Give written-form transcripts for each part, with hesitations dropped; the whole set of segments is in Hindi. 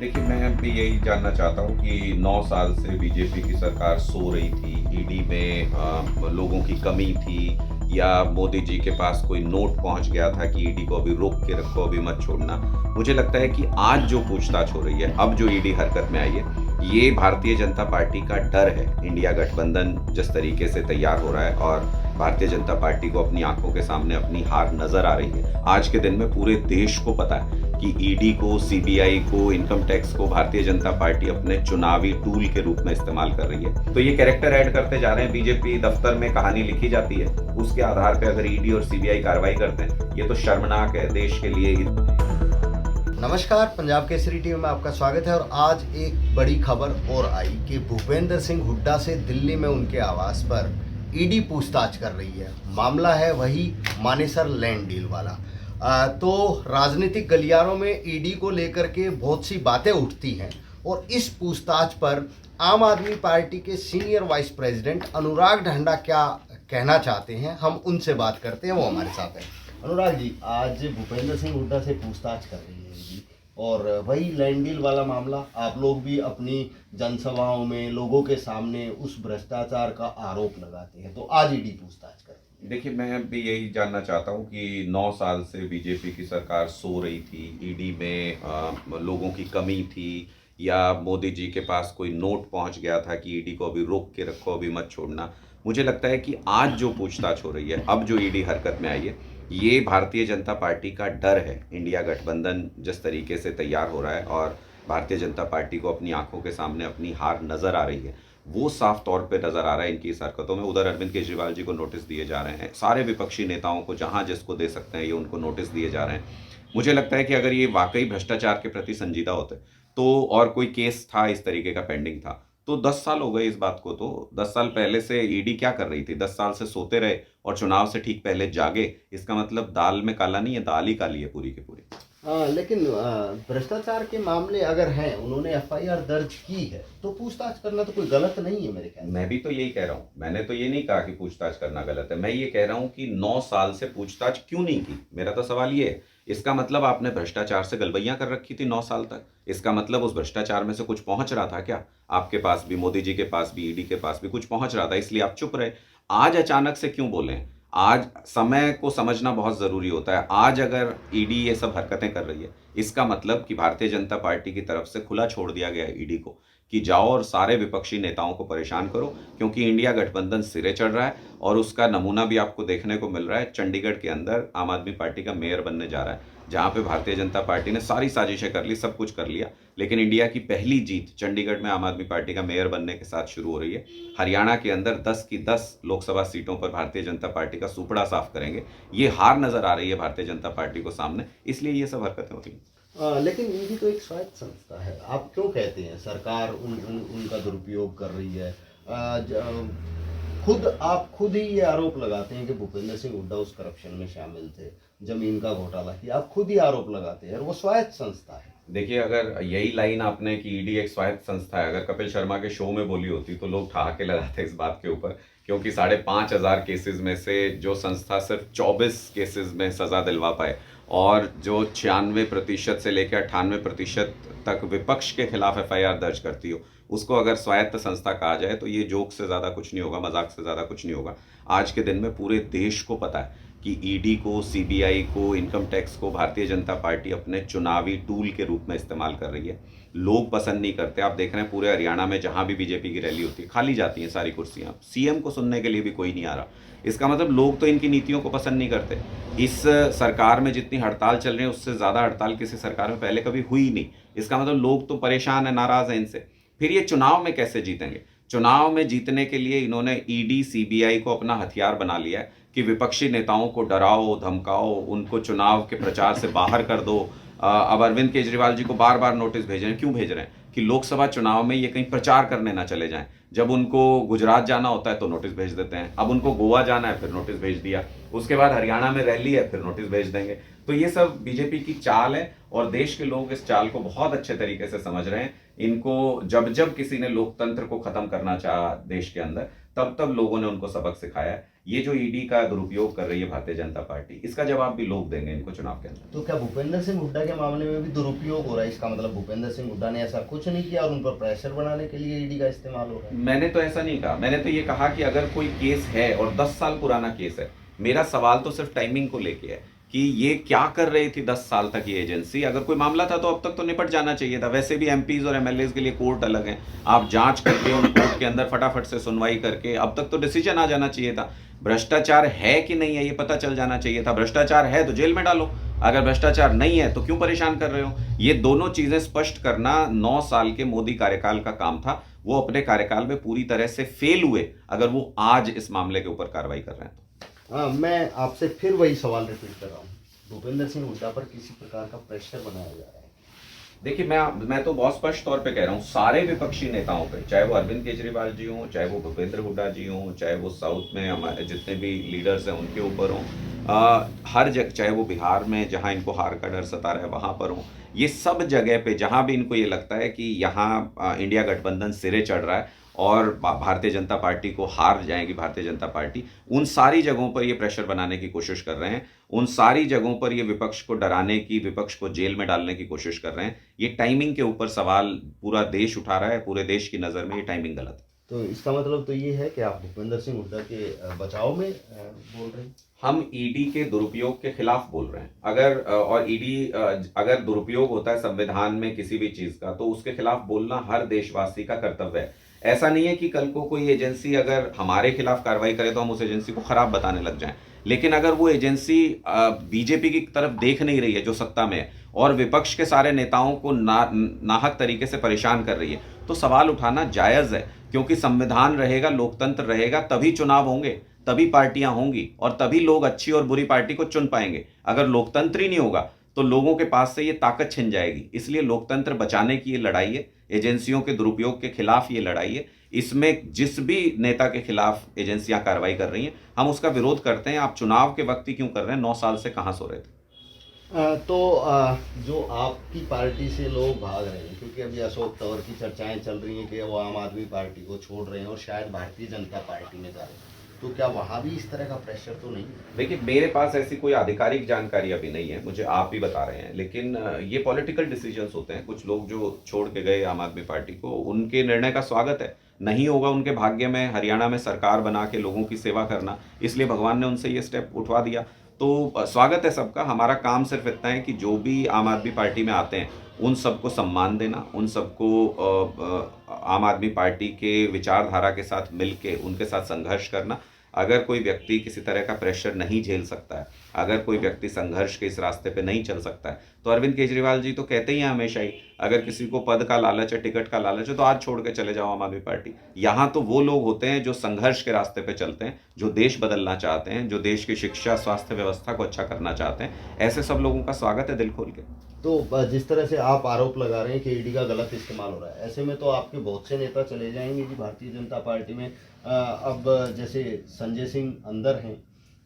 देखिए, मैं भी यही जानना चाहता हूँ कि 9 साल से बीजेपी की सरकार सो रही थी, ईडी में लोगों की कमी थी या मोदी जी के पास कोई नोट पहुँच गया था कि ईडी को अभी रोक के रखो, अभी मत छोड़ना। मुझे लगता है कि आज जो पूछताछ हो रही है, अब जो ईडी हरकत में आई है, ये भारतीय जनता पार्टी का डर है। इंडिया गठबंधन जिस तरीके से तैयार हो रहा है और भारतीय जनता पार्टी को अपनी आँखों के सामने अपनी हार नज़र आ रही है। आज के दिन में पूरे देश को पता है कि ईडी को, सीबीआई को, इनकम टैक्स को भारतीय जनता पार्टी अपने चुनावी टूल के रूप में इस्तेमाल कर रही है। तो ये कैरेक्टर ऐड करते जा रहे हैं। बीजेपी दफ्तर में कहानी लिखी जाती है, उसके आधार पे अगर ईडी और सीबीआई कार्रवाई करते हैं, ये तो शर्मनाक है देश के लिए। नमस्कार, पंजाब केसरी टीवी में आपका स्वागत है। और आज एक बड़ी खबर और आई कि भूपेंद्र सिंह हुड्डा से दिल्ली में उनके आवास पर ईडी पूछताछ कर रही है। मामला है वही मानेसर लैंड डील वाला। तो राजनीतिक गलियारों में ईडी को लेकर के बहुत सी बातें उठती हैं और इस पूछताछ पर आम आदमी पार्टी के सीनियर वाइस प्रेसिडेंट अनुराग ढांडा क्या कहना चाहते हैं, हम उनसे बात करते हैं। वो हमारे साथ हैं। अनुराग जी, आज भूपेंद्र सिंह हुड्डा से पूछताछ कर रही है ईडी और वही लैंड डील वाला मामला। आप लोग भी अपनी जनसभाओं में लोगों के सामने उस भ्रष्टाचार का आरोप लगाते हैं, तो आज ईडी पूछताछ कर रही है। देखिए, मैं भी यही जानना चाहता हूँ कि 9 साल से बीजेपी की सरकार सो रही थी, ईडी में लोगों की कमी थी या मोदी जी के पास कोई नोट पहुँच गया था कि ईडी को अभी रोक के रखो, अभी मत छोड़ना। मुझे लगता है कि आज जो पूछताछ हो रही है, अब जो ईडी हरकत में आई है, ये भारतीय जनता पार्टी का डर है। इंडिया गठबंधन जिस तरीके से तैयार हो रहा है और भारतीय जनता पार्टी को अपनी आंखों के सामने अपनी हार नज़र आ रही है, वो साफ तौर पे नज़र आ रहा है इनकी इस हरकतों में। उधर अरविंद केजरीवाल जी को नोटिस दिए जा रहे हैं, सारे विपक्षी नेताओं को जहां जिसको दे सकते हैं ये उनको नोटिस दिए जा रहे हैं। मुझे लगता है कि अगर ये वाकई भ्रष्टाचार के प्रति संजीदा होते तो, और कोई केस था इस तरीके का पेंडिंग था, तो 10 साल हो गए इस बात को। तो 10 साल पहले से ईडी क्या कर रही थी? 10 साल से सोते रहे और चुनाव से ठीक पहले जागे। इसका मतलब दाल में काला नहीं है, दाल ही काली है पूरी की पूरी। लेकिन भ्रष्टाचार के मामले अगर हैं, उन्होंने एफआईआर दर्ज की है, तो पूछताछ करना तो कोई गलत नहीं है मेरे ख्याल में। मैं भी तो यही कह रहा हूँ। मैंने तो ये नहीं कहा कि पूछताछ करना गलत है। मैं ये कह रहा हूँ कि 9 साल से पूछताछ क्यों नहीं की? मेरा तो सवाल ये है। इसका मतलब आपने भ्रष्टाचार से गलबैयां कर रखी थी 9 साल तक। इसका मतलब उस भ्रष्टाचार में से कुछ पहुंच रहा था क्या? आपके पास भी, मोदी जी के पास भी, ईडी के पास भी कुछ पहुंच रहा था, इसलिए आप चुप रहे। आज अचानक से क्यों बोले? आज समय को समझना बहुत ज़रूरी होता है। आज अगर ईडी ये सब हरकतें कर रही है, इसका मतलब कि भारतीय जनता पार्टी की तरफ से खुला छोड़ दिया गया है ईडी को कि जाओ और सारे विपक्षी नेताओं को परेशान करो, क्योंकि इंडिया गठबंधन सिरे चढ़ रहा है और उसका नमूना भी आपको देखने को मिल रहा है। चंडीगढ़ के अंदर आम आदमी पार्टी का मेयर बनने जा रहा है, जहां पे भारतीय जनता पार्टी ने सारी साजिशें कर ली, सब कुछ कर लिया, लेकिन इंडिया की पहली जीत चंडीगढ़ में आम आदमी पार्टी का मेयर बनने के साथ शुरू हो रही है। हरियाणा के अंदर 10 की 10 लोकसभा सीटों पर भारतीय जनता पार्टी का सुपड़ा साफ करेंगे। ये हार नजर आ रही है भारतीय जनता पार्टी को सामने, इसलिए ये सब हरकतें होती हैं। लेकिन ईडी तो एक स्वायत्त संस्था है। आप क्यों कहते हैं सरकार उनका दुरुपयोग कर रही है? आप खुद ही ये आरोप लगाते हैं कि भूपेंद्र सिंह हुड्डा उस करप्शन में शामिल थे, जमीन का घोटाला किया। आप खुद ही आरोप लगाते हैं और वो स्वायत्त संस्था है। देखिए, अगर यही लाइन आपने कि ईडी एक स्वायत्त संस्था है, अगर कपिल शर्मा के शो में बोली होती तो लोग ठहाके लगाते इस बात के ऊपर, क्योंकि 5,500 केसेस में से जो संस्था सिर्फ 24 केसेस में सजा दिलवा पाए और जो 96% से लेकर 98% तक विपक्ष के खिलाफ एफआईआर दर्ज करती हो, उसको अगर स्वायत्त संस्था कहा जाए तो ये जोक से ज़्यादा कुछ नहीं होगा, मजाक से ज़्यादा कुछ नहीं होगा। आज के दिन में पूरे देश को पता है कि ईडी को, सीबीआई को, इनकम टैक्स को भारतीय जनता पार्टी अपने चुनावी टूल के रूप में इस्तेमाल कर रही है। लोग पसंद नहीं करते। आप देख रहे हैं पूरे हरियाणा में जहां भी बीजेपी की रैली होती है, खाली जाती हैं सारी कुर्सियां। सीएम को सुनने के लिए भी कोई नहीं आ रहा। इसका मतलब लोग तो इनकी नीतियों को पसंद नहीं करते। इस सरकार में जितनी हड़ताल चल रही है, उससे ज़्यादा हड़ताल किसी सरकार में पहले कभी हुई नहीं। इसका मतलब लोग तो परेशान है, नाराज़ हैं इनसे। फिर ये चुनाव में कैसे जीतेंगे? चुनाव में जीतने के लिए इन्होंने ईडी, सीबीआई को अपना हथियार बना लिया है कि विपक्षी नेताओं को डराओ, धमकाओ, उनको चुनाव के प्रचार से बाहर कर दो। अब अरविंद केजरीवाल जी को बार बार नोटिस भेज रहे हैं। क्यों भेज रहे हैं? कि लोकसभा चुनाव में ये कहीं प्रचार करने ना चले जाएं। जब उनको गुजरात जाना होता है तो नोटिस भेज देते हैं। अब उनको गोवा जाना है, फिर नोटिस भेज दिया। उसके बाद हरियाणा में रैली है, फिर नोटिस भेज देंगे। तो ये सब बीजेपी की चाल है और देश के लोग इस चाल को बहुत अच्छे तरीके से समझ रहे हैं। इनको जब जब किसी ने लोकतंत्र को खत्म करना चाहा देश के अंदर, तब तब लोगों ने उनको सबक सिखाया है। ये जो ईडी का दुरुपयोग कर रही है भारतीय जनता पार्टी, इसका जवाब भी लोग देंगे इनको चुनाव के अंदर। तो क्या भूपेंद्र सिंह हुड्डा के मामले में भी दुरुपयोग हो रहा है? इसका मतलब भूपेंद्र सिंह हुड्डा ने ऐसा कुछ नहीं किया और उन पर प्रेशर बनाने के लिए ईडी का इस्तेमाल हो रहा है? मैंने तो ऐसा नहीं कहा। मैंने तो ये कहा कि अगर कोई केस है और 10 साल पुराना केस है, मेरा सवाल तो सिर्फ टाइमिंग को लेके है कि ये क्या कर रही थी 10 साल तक ये एजेंसी। अगर कोई मामला था तो अब तक तो निपट जाना चाहिए था। वैसे भी एमपीज और एमएलएज के लिए कोर्ट अलग हैं, आप जांच करके उन कोर्ट के अंदर फटाफट से सुनवाई करके अब तक तो डिसीजन आ जाना चाहिए था। भ्रष्टाचार है कि नहीं है ये पता चल जाना चाहिए था। भ्रष्टाचार है तो जेल में डालो, अगर भ्रष्टाचार नहीं है तो क्यों परेशान कर रहे हो। ये दोनों चीजें स्पष्ट करना 9 साल के मोदी कार्यकाल का काम था। वो अपने कार्यकाल में पूरी तरह से फेल हुए अगर वो आज इस मामले के ऊपर कार्रवाई कर रहे हैं तो। हाँ, मैं आपसे फिर वही सवाल रिपीट कर रहा हूँ, भूपेंद्र सिंह हुड्डा पर किसी प्रकार का प्रेशर बनाया जा रहा है? देखिए, मैं तो बहुत स्पष्ट तौर पे कह रहा हूँ, सारे विपक्षी नेताओं पे, चाहे वो अरविंद केजरीवाल जी हों, चाहे वो भूपेंद्र हुड्डा जी हों, चाहे वो साउथ में हमारे जितने भी लीडर्स हैं उनके ऊपर हों, हर जगह, चाहे वो बिहार में जहाँ इनको हार का डर सता रहा है वहाँ पर हों, ये सब जगह पे जहाँ भी इनको ये लगता है कि यहाँ इंडिया गठबंधन सिरे चढ़ रहा है और भारतीय जनता पार्टी को हार जाएगी भारतीय जनता पार्टी, उन सारी जगहों पर ये प्रेशर बनाने की कोशिश कर रहे हैं। उन सारी जगहों पर ये विपक्ष को डराने की, विपक्ष को जेल में डालने की कोशिश कर रहे हैं। ये टाइमिंग के ऊपर सवाल पूरा देश उठा रहा है, पूरे देश की नज़र में ये टाइमिंग गलत है। तो इसका मतलब तो ये है कि आप भूपेंद्र सिंह हुड्डा के बचाव में बोल रहे हैं? हम ईडी के दुरुपयोग के खिलाफ बोल रहे हैं। अगर और ईडी अगर दुरुपयोग होता है संविधान में किसी भी चीज का, तो उसके खिलाफ बोलना हर देशवासी का कर्तव्य है। ऐसा नहीं है कि कल को कोई एजेंसी अगर हमारे खिलाफ कार्रवाई करे तो हम उस एजेंसी को खराब बताने लग जाएं, लेकिन अगर वो एजेंसी बीजेपी की तरफ देख नहीं रही है जो सत्ता में है और विपक्ष के सारे नेताओं को नाहक तरीके से परेशान कर रही है, तो सवाल उठाना जायज़ है। क्योंकि संविधान रहेगा, लोकतंत्र रहेगा, तभी चुनाव होंगे, तभी पार्टियां होंगी और तभी लोग अच्छी और बुरी पार्टी को चुन पाएंगे। अगर लोकतंत्र ही नहीं होगा तो लोगों के पास से ये ताकत छिन जाएगी। इसलिए लोकतंत्र बचाने की ये लड़ाई है, एजेंसियों के दुरुपयोग के खिलाफ ये लड़ाई है। इसमें जिस भी नेता के खिलाफ एजेंसियां कार्रवाई कर रही हैं, हम उसका विरोध करते हैं। आप चुनाव के वक्त ही क्यों कर रहे हैं? 9 साल से कहां सो रहे थे? जो आपकी पार्टी से लोग भाग रहे हैं, क्योंकि अभी अशोक तंवर की चर्चाएं चल रही हैं कि वो आम आदमी पार्टी को छोड़ रहे हैं और शायद भारतीय जनता पार्टी में जा रहे हैं, तो क्या वहाँ भी इस तरह का प्रेशर तो नहीं है? देखिए, मेरे पास ऐसी कोई आधिकारिक जानकारी अभी नहीं है, मुझे आप भी बता रहे हैं, लेकिन ये पॉलिटिकल डिसीजंस होते हैं। कुछ लोग जो छोड़ के गए आम आदमी पार्टी को, उनके निर्णय का स्वागत है। नहीं होगा उनके भाग्य में हरियाणा में सरकार बना के लोगों की सेवा करना, इसलिए भगवान ने उनसे ये स्टेप उठवा दिया, तो स्वागत है सबका। हमारा काम सिर्फ इतना है कि जो भी आम आदमी पार्टी में आते हैं उन सबको सम्मान देना, उन सबको आम आदमी पार्टी के विचारधारा के साथ मिलके उनके साथ संघर्ष करना। अगर कोई व्यक्ति किसी तरह का प्रेशर नहीं झेल सकता है, अगर कोई व्यक्ति संघर्ष के इस रास्ते पे नहीं चल सकता है, तो अरविंद केजरीवाल जी तो कहते ही हैं हमेशा ही, अगर किसी को पद का लालच है, टिकट का लालच है, तो आज छोड़ के चले जाओ आम आदमी पार्टी। यहाँ तो वो लोग होते हैं जो संघर्ष के रास्ते पे चलते हैं, जो देश बदलना चाहते हैं, जो देश की शिक्षा स्वास्थ्य व्यवस्था को अच्छा करना चाहते हैं। ऐसे सब लोगों का स्वागत है दिल खोल के। तो जिस तरह से आप आरोप लगा रहे हैं कि ईडी का गलत इस्तेमाल हो रहा है, ऐसे में तो आपके बहुत से नेता चले जाएंगे जी भारतीय जनता पार्टी में। अब जैसे संजय सिंह अंदर हैं,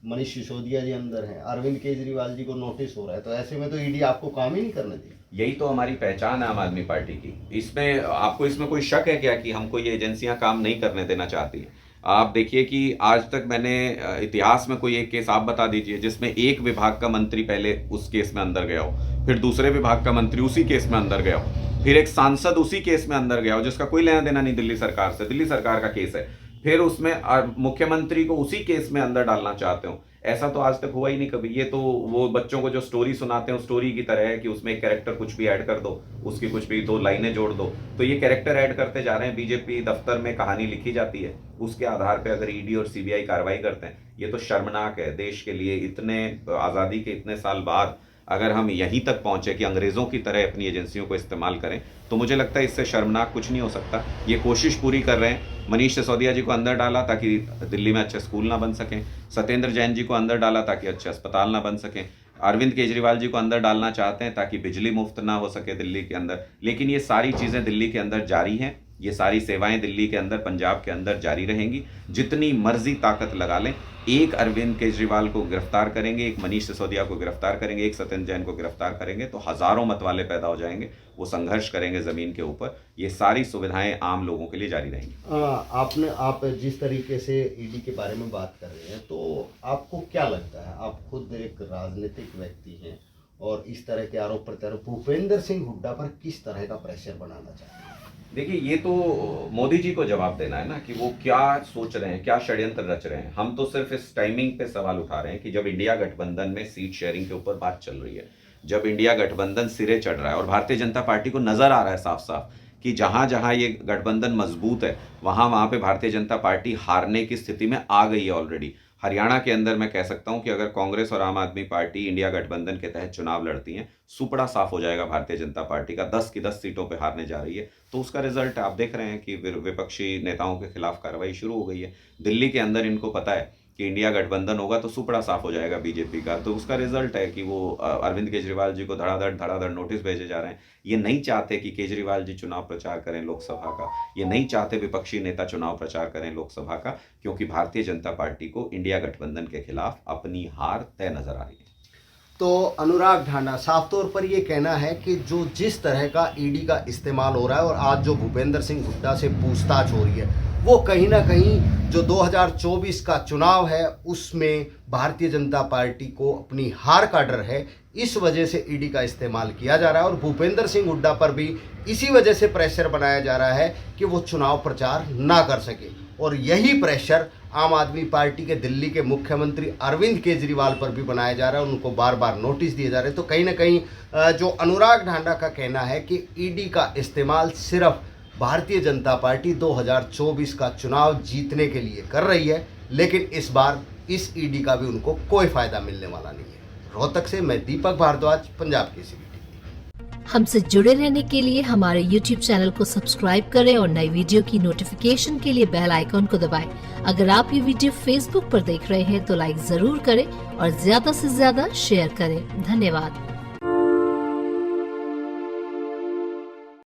मनीष सिसोदिया जी अंदर हैं, अरविंद केजरीवाल जी को नोटिस हो रहा है, तो ऐसे में तो ईडी आपको काम ही नहीं करने देगी। यही तो हमारी पहचान है आम आदमी पार्टी की। इसमें आपको इसमें कोई शक है क्या कि हमको ये एजेंसियां काम नहीं करने देना चाहती हैं? आप देखिए कि आज तक मैंने इतिहास में कोई एक केस आप बता दीजिए जिसमें एक विभाग का मंत्री पहले उस केस में अंदर गया हो, फिर दूसरे विभाग का मंत्री उसी केस में अंदर गया हो, फिर एक सांसद उसी केस में अंदर गया हो जिसका कोई लेना देना नहीं दिल्ली सरकार से, दिल्ली सरकार का केस है, फिर उसमें मुख्यमंत्री को उसी केस में अंदर डालना चाहते हो। ऐसा तो आज तक हुआ ही नहीं कभी। ये तो वो बच्चों को जो स्टोरी सुनाते हैं उस स्टोरी की तरह है कि उसमें एक कैरेक्टर कुछ भी ऐड कर दो, उसकी कुछ भी 2 लाइनें जोड़ दो, तो ये कैरेक्टर ऐड करते जा रहे हैं। बीजेपी दफ्तर में कहानी लिखी जाती है, उसके आधार पे अगर ईडी और सीबीआई कार्रवाई करते हैं, ये तो शर्मनाक है देश के लिए। इतने आज़ादी के इतने साल बाद अगर हम यहीं तक पहुंचे कि अंग्रेज़ों की तरह अपनी एजेंसियों को इस्तेमाल करें, तो मुझे लगता है इससे शर्मनाक कुछ नहीं हो सकता। ये कोशिश पूरी कर रहे हैं। मनीष सिसोदिया जी को अंदर डाला ताकि दिल्ली में अच्छे स्कूल ना बन सकें, सत्येंद्र जैन जी को अंदर डाला ताकि अच्छे अस्पताल ना बन सकें, अरविंद केजरीवाल जी को अंदर डालना चाहते हैं ताकि बिजली मुफ्त ना हो सके दिल्ली के अंदर। लेकिन ये सारी चीज़ें दिल्ली के अंदर जारी हैं, ये सारी सेवाएं दिल्ली के अंदर, पंजाब के अंदर जारी रहेंगी। जितनी मर्जी ताकत लगा लें, एक अरविंद केजरीवाल को गिरफ्तार करेंगे, एक मनीष सिसोदिया को गिरफ्तार करेंगे, एक सत्येंद्र जैन को गिरफ्तार करेंगे तो हजारों मतवाले पैदा हो जाएंगे। वो संघर्ष करेंगे जमीन के ऊपर। ये सारी सुविधाएं आम लोगों के लिए जारी रहेंगी। आप जिस तरीके से ईडी के बारे में बात कर रहे हैं, तो आपको क्या लगता है, आप खुद एक राजनीतिक व्यक्ति हैं और इस तरह के आरोप प्रत्यारोप भूपेंद्र सिंह हुड्डा पर किस तरह का प्रेशर बनाना चाहते हैं? देखिए, ये तो मोदी जी को जवाब देना है ना कि वो क्या सोच रहे हैं, क्या षड्यंत्र रच रहे हैं। हम तो सिर्फ इस टाइमिंग पे सवाल उठा रहे हैं कि जब इंडिया गठबंधन में सीट शेयरिंग के ऊपर बात चल रही है, जब इंडिया गठबंधन सिरे चढ़ रहा है और भारतीय जनता पार्टी को नजर आ रहा है साफ साफ कि जहां जहां ये गठबंधन मजबूत है वहां पे भारतीय जनता पार्टी हारने की स्थिति में आ गई है ऑलरेडी। हरियाणा के अंदर मैं कह सकता हूं कि अगर कांग्रेस और आम आदमी पार्टी इंडिया गठबंधन के तहत चुनाव लड़ती हैं, सुपड़ा साफ हो जाएगा भारतीय जनता पार्टी का। 10 की 10 सीटों पे हारने जा रही है। तो उसका रिजल्ट आप देख रहे हैं कि विपक्षी नेताओं के खिलाफ कार्रवाई शुरू हो गई है। दिल्ली के अंदर इनको पता है कि इंडिया गठबंधन होगा तो सुपड़ा साफ हो जाएगा बीजेपी का। तो उसका रिजल्ट है कि वो अरविंद केजरीवाल जी को धड़ाधड़ नोटिस भेजे जा रहे हैं। ये नहीं चाहते कि केजरीवाल जी चुनाव प्रचार करें लोकसभा का, ये नहीं चाहते विपक्षी नेता चुनाव प्रचार करें लोकसभा का, क्योंकि भारतीय जनता पार्टी को इंडिया गठबंधन के खिलाफ अपनी हार तय नजर आ रही है। तो अनुराग ढांडा, साफ तौर पर ये कहना है कि जो जिस तरह का ईडी का इस्तेमाल हो रहा है और आज जो भूपेंद्र सिंह हुड्डा से पूछताछ हो रही है, वो कहीं ना कहीं जो 2024 का चुनाव है उसमें भारतीय जनता पार्टी को अपनी हार का डर है, इस वजह से ईडी का इस्तेमाल किया जा रहा है। और भूपेंद्र सिंह हुड्डा पर भी इसी वजह से प्रेशर बनाया जा रहा है कि वो चुनाव प्रचार ना कर सके। और यही प्रेशर आम आदमी पार्टी के दिल्ली के मुख्यमंत्री अरविंद केजरीवाल पर भी बनाया जा रहा है, उनको बार बार नोटिस दिए जा रहे हैं। तो कहीं ना कहीं जो अनुराग ढांडा का कहना है कि ईडी का इस्तेमाल सिर्फ भारतीय जनता पार्टी 2024 का चुनाव जीतने के लिए कर रही है, लेकिन इस बार इस ईडी का भी उनको कोई फायदा मिलने वाला नहीं है। रोहतक से मैं दीपक भारद्वाज, पंजाब केसरी टीवी। हमसे जुड़े रहने के लिए हमारे YouTube चैनल को सब्सक्राइब करें और नई वीडियो की नोटिफिकेशन के लिए बेल आइकॉन को दबाएं। अगर आप ये वीडियो Facebook पर देख रहे हैं तो लाइक जरूर करें और ज्यादा से ज्यादा शेयर करें। धन्यवाद।